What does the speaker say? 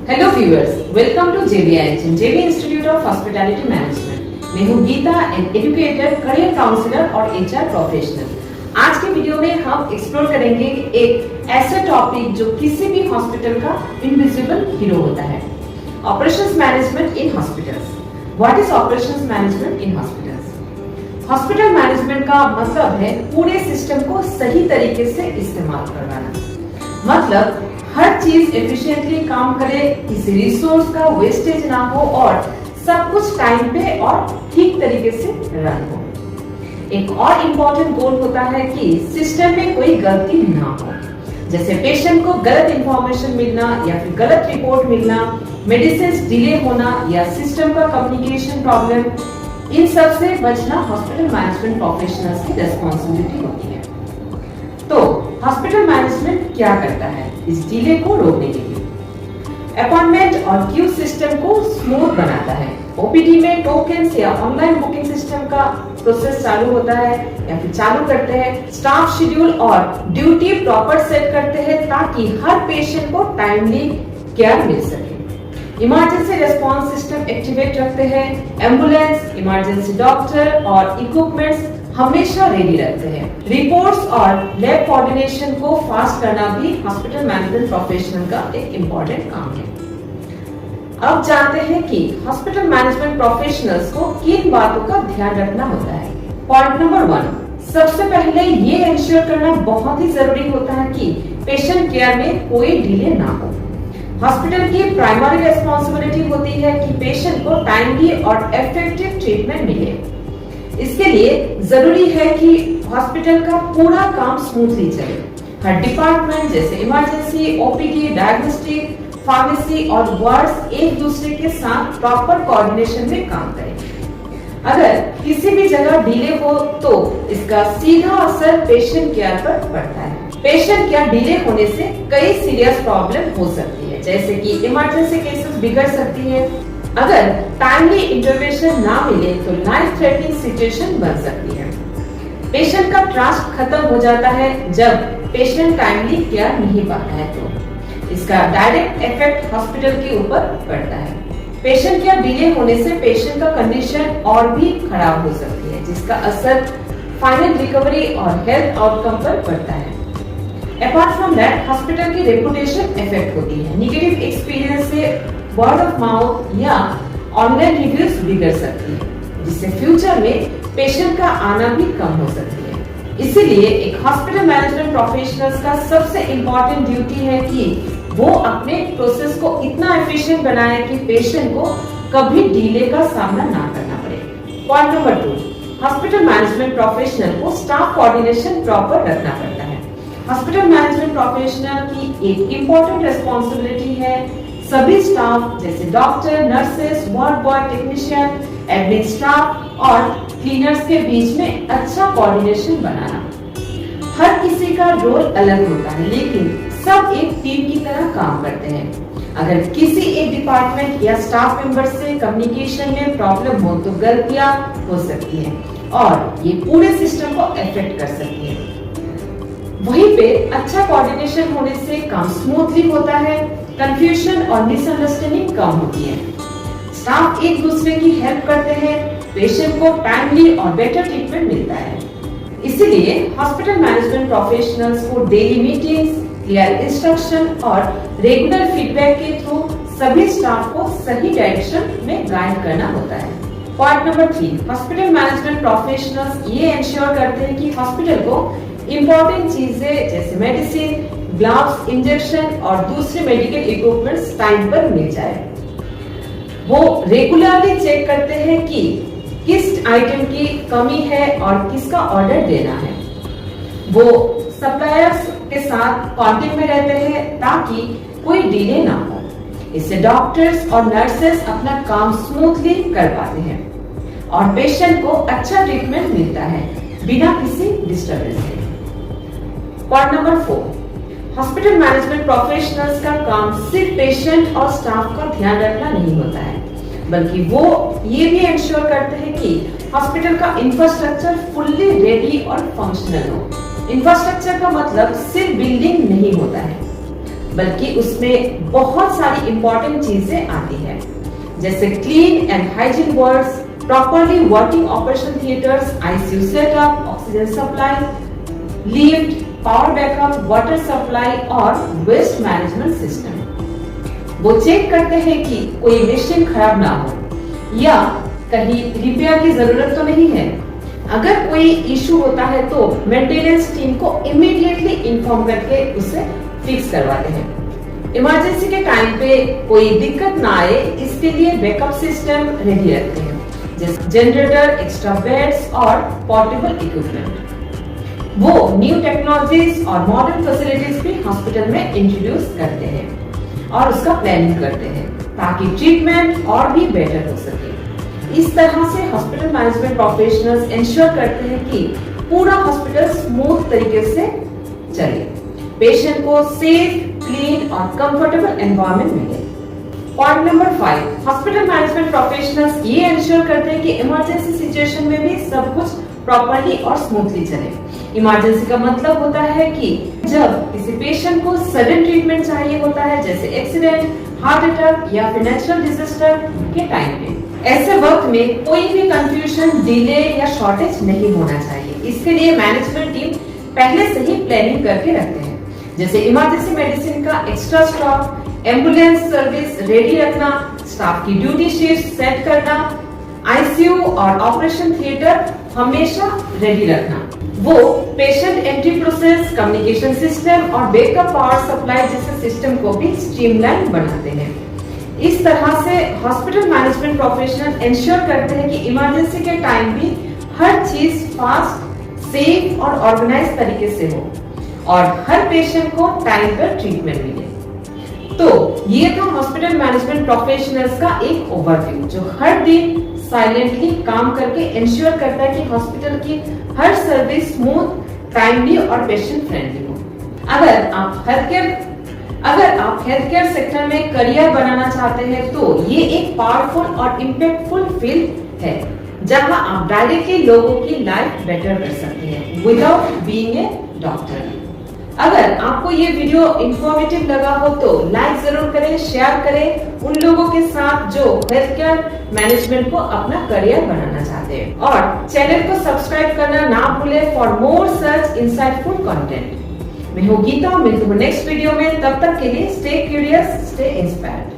Hello viewers, welcome to JBIHM, JB institute of hospitality management. मैं हूँ Geeta, an educator, career counsellor और HR professional. आज के video में हम एक्सप्लोर करेंगे एक ऐसा टॉपिक जो किसी भी हॉस्पिटल का इनविजिबल हीरो होता है, operations management in hospitals. What is operations management in hospitals? Hospital management का मतलब है पूरे सिस्टम को सही तरीके से इस्तेमाल करवाना, मतलब हर चीज एफिशिएंटली काम करे, किसी रिसोर्स का वेस्टेज ना हो और सब कुछ टाइम पे और ठीक तरीके से रन हो। एक और इम्पोर्टेंट गोल होता है कि सिस्टम में कोई गलती ना हो, जैसे पेशेंट को गलत इंफॉर्मेशन मिलना या फिर गलत रिपोर्ट मिलना, मेडिसिन डिले होना या सिस्टम का कम्युनिकेशन प्रॉब्लम। इन सब से बचना हॉस्पिटल मैनेजमेंट प्रोफेशनल्स की रिस्पॉन्सिबिलिटी होती है। तो हॉस्पिटल मैनेजमेंट क्या करता है इस डिले को रोकने के लिए? अपॉइंटमेंट और क्यू सिस्टम को स्मूथ बनाता है। ओपीडी में टोकन्स या ऑनलाइन बुकिंग सिस्टम का प्रोसेस चालू होता है या फिर चालू करते हैं। स्टाफ शेड्यूल और ड्यूटी प्रॉपर सेट करते हैं ताकि हर पेशेंट को टाइमली केयर मिल सके। इमरजेंसी रेस्पॉन्स सिस्टम एक्टिवेट रखते हैं। एम्बुलेंस, इमरजेंसी डॉक्टर और इक्विपमेंट्स हमेशा रेडी रहते हैं। रिपोर्ट्स और लैब कोऑर्डिनेशन को फास्ट करना भी हॉस्पिटल मैनेजमेंट प्रोफेशनल का एक इम्पोर्टेंट काम है। अब जानते हैं कि हॉस्पिटल मैनेजमेंट प्रोफेशनल्स को किन बातों का ध्यान रखना होता है। पॉइंट नंबर 1, सबसे पहले ये इंश्योर करना बहुत ही जरूरी होता है कि पेशेंट केयर में कोई डिले ना हो। हॉस्पिटल की प्राइमरी रिस्पॉन्सिबिलिटी होती है कि पेशेंट को टाइमली और इफेक्टिव ट्रीटमेंट मिले। इसके लिए जरूरी है कि हॉस्पिटल का पूरा काम स्मूथली चले। हर डिपार्टमेंट जैसे इमरजेंसी, ओपीडी, डायग्नोस्टिक, फार्मेसी और वार्ड्स एक दूसरे के साथ प्रॉपर कोऑर्डिनेशन में काम करें। अगर किसी भी जगह डिले हो तो इसका सीधा असर पेशेंट केयर पर पड़ता है। पेशेंट केयर डिले होने से कई सीरियस प्रॉब्लम हो सकती है, जैसे कि इमरजेंसी केसेस बिगड़ सकती है। अगर टाइमली इंटरवेंशन ना मिले तो लाइफ थ्रेटनिंग सिचुएशन बन सकती है। पेशेंट का ट्रस्ट खत्म हो जाता है जब पेशेंट टाइमली केयर नहीं पाता है, तो इसका डायरेक्ट इफेक्ट हॉस्पिटल के ऊपर पड़ता है। पेशेंट केयर डिले होने से पेशेंट का कंडीशन और भी खराब हो सकती है, जिसका असर फाइनल रिकवरी और हेल्थ आउटकम पर पड़ता है। अपार्ट फ्रॉम दैट, हॉस्पिटल की रेपुटेशन इफेक्ट होती है। नेगेटिव एक्सपीरियंस से वर्ड ऑफ माउथ या ऑनलाइन रिव्यूज बिगड़ सकती है, जिससे फ्यूचर में पेशेंट का आना भी कम हो सकती है। इसीलिए एक हॉस्पिटल मैनेजमेंट प्रोफेशनल्स का सबसे इम्पोर्टेंट ड्यूटी है कि वो अपने प्रोसेस को इतना एफिशिएंट बनाए कि पेशेंट को कभी डिले का सामना ना करना पड़े। Point number 2, hospital management professional को स्टाफ कोऑर्डिनेशन प्रॉपर रखना पड़ता है। हॉस्पिटल मैनेजमेंट प्रोफेशनल की एक इम्पोर्टेंट रिस्पॉन्सिबिलिटी है सभी स्टाफ जैसे doctor, nurses, ward boy, technician, admin staff और क्लीनर्स के बीच में अच्छा कोऑर्डिनेशन बनाना। हर किसी का रोल अलग होता है, लेकिन सब एक टीम की तरह काम करते हैं। अगर किसी एक डिपार्टमेंट या स्टाफ मेंबर से कम्युनिकेशन में प्रॉब्लम हो तो गलतियां हो सकती हैं और ये पूरे सिस्टम को अफेक्ट कर सकती है। वहीं पे अच्छा कोऑर्डिनेशन होने से काम स्मूथली होता है, कंफ्यूजन और मिसअंडरस्टैंडिंग कम होती है। स्टाफ एक दूसरे की हेल्प करते हैं, पेशेंट को टाइमली और बेटर ट्रीटमेंट मिलता है। इसीलिए हॉस्पिटल मैनेजमेंट प्रोफेशनल्स को डेली मीटिंग्स, क्लियर इंस्ट्रक्शन और रेगुलर फीडबैक के थ्रू सभी स्टाफ को सही डायरेक्शन में गाइड करना होता है। Point number 3, hospital management professionals ये इंश्योर करते हैं कि हॉस्पिटल को इम्पोर्टेंट चीजें जैसे मेडिसिन, ग्लव्स, इंजेक्शन और दूसरे मेडिकल इक्विपमेंट्स टाइम पर मिल जाए। वो रेगुलरली चेक करते हैं कि किस आइटम की कमी है और किसका ऑर्डर देना है। वो सप्लायर्स के साथ कांटेक्ट में रहते हैं ताकि कोई डिले ना हो। इससे डॉक्टर्स और नर्सेस अपना काम स्मूथली कर पाते हैं और पेशेंट को अच्छा ट्रीटमेंट मिलता है बिना किसी डिस्टर्बेंस के। Point number 4, hospital management professionals का काम सिर्फ पेशेंट और स्टाफ का ध्यान रखना नहीं होता है, बल्कि वो ये भी इंश्योर करते हैं कि हॉस्पिटल का इंफ्रास्ट्रक्चर फुल्ली रेडी और फंक्शनल हो। इंफ्रास्ट्रक्चर का मतलब सिर्फ बिल्डिंग नहीं होता है। बल्कि उसमें बहुत सारी इंपॉर्टेंट चीजें आती है, जैसे clean and hygiene wards, properly working operation theatres, ICU setup, oxygen supply, lift, power backup, water supply और वेस्ट मैनेजमेंट सिस्टम। वो चेक करते हैं कि कोई मशीन खराब ना हो या कहीं रिपेयर की जरूरत तो नहीं है। अगर कोई इशू होता है तो मेंटेनेंस टीम को इमीडिएटली इन्फॉर्म करके उसे फिक्स करवाते हैं। इमरजेंसी के टाइम पे कोई दिक्कत ना आए इसके लिए बैकअप सिस्टम रेडी रखते हैं, जैसे जनरेटर, एक्स्ट्रा बेड्स और पोर्टेबल इक्विपमेंट। वो न्यू टेक्नोलॉजीज और मॉडर्न फैसिलिटीज भी हॉस्पिटल में इंट्रोड्यूस करते हैं और उसका प्लानिंग करते हैं ताकि ट्रीटमेंट और भी बेटर हो सके। इस तरह से हॉस्पिटल मैनेजमेंट प्रोफेशनल्स इंश्योर करते हैं कि पूरा हॉस्पिटल स्मूथ तरीके से चले, पेशेंट को सेफ, क्लीन और कंफर्टेबल एनवायरनमेंट मिले। Point number 5, hospital management professionals ये इंश्योर करते हैं कि इमरजेंसी सिचुएशन में भी सब कुछ प्रॉपर्ली और स्मूथली चले। इमरजेंसी का मतलब होता है कि जब किसी पेशेंट को सडन ट्रीटमेंट चाहिए होता है, जैसे एक्सीडेंट, हार्ट अटैक या फिर नेचुरल डिजास्टर के टाइम पे। ऐसे वक्त में कोई भी कंफ्यूजन, डिले या शॉर्टेज नहीं होना चाहिए। इसके लिए मैनेजमेंट टीम पहले से ही प्लानिंग करके रखते हैं, जैसे इमरजेंसी मेडिसिन का extra stock, ambulance service ready रखना, स्टाफ की ड्यूटी शिफ्ट सेट करना, आईसीयू और ऑपरेशन थिएटर हमेशा रेडी रखना। वो patient entry process, communication system और बैकअप पावर सप्लाई जैसे सिस्टम को भी स्ट्रीमलाइन बनाते हैं। इस तरह से हॉस्पिटल मैनेजमेंट प्रोफेशनल इंश्योर करते हैं कि इमरजेंसी के टाइम भी हर चीज फास्ट, सेफ और ऑर्गेनाइज तरीके से हो और हर पेशेंट को टाइम पर ट्रीटमेंट मिले। तो ये था हॉस्पिटल मैनेजमेंट प्रोफेशनल्स का एक ओवरव्यू, जो हर दिन साइलेंटली काम करके इंश्योर करता है कि हॉस्पिटल की हर सर्विस स्मूथ, टाइमली और पेशेंट फ्रेंडली हो। अगर आप हेल्थ केयर सेक्टर में करियर बनाना चाहते हैं तो ये एक पावरफुल और इम्पैक्टफुल फील्ड है, जहां आप डायरेक्टली लोगों की लाइफ बेटर कर सकते हैं विदाउट बीइंग ए डॉक्टर। अगर आपको ये वीडियो इंफॉर्मेटिव लगा हो तो लाइक जरूर करें, शेयर करें उन लोगों के साथ जो हेल्थ केयर मैनेजमेंट को अपना करियर बनाना चाहते हैं, और चैनल को सब्सक्राइब करना ना भूलें for more such insightful content. मैं हूँ गीता, मिलती हूँ नेक्स्ट वीडियो में। तब तक के लिए स्टे क्यूरियस, स्टे इंस्पायर्ड।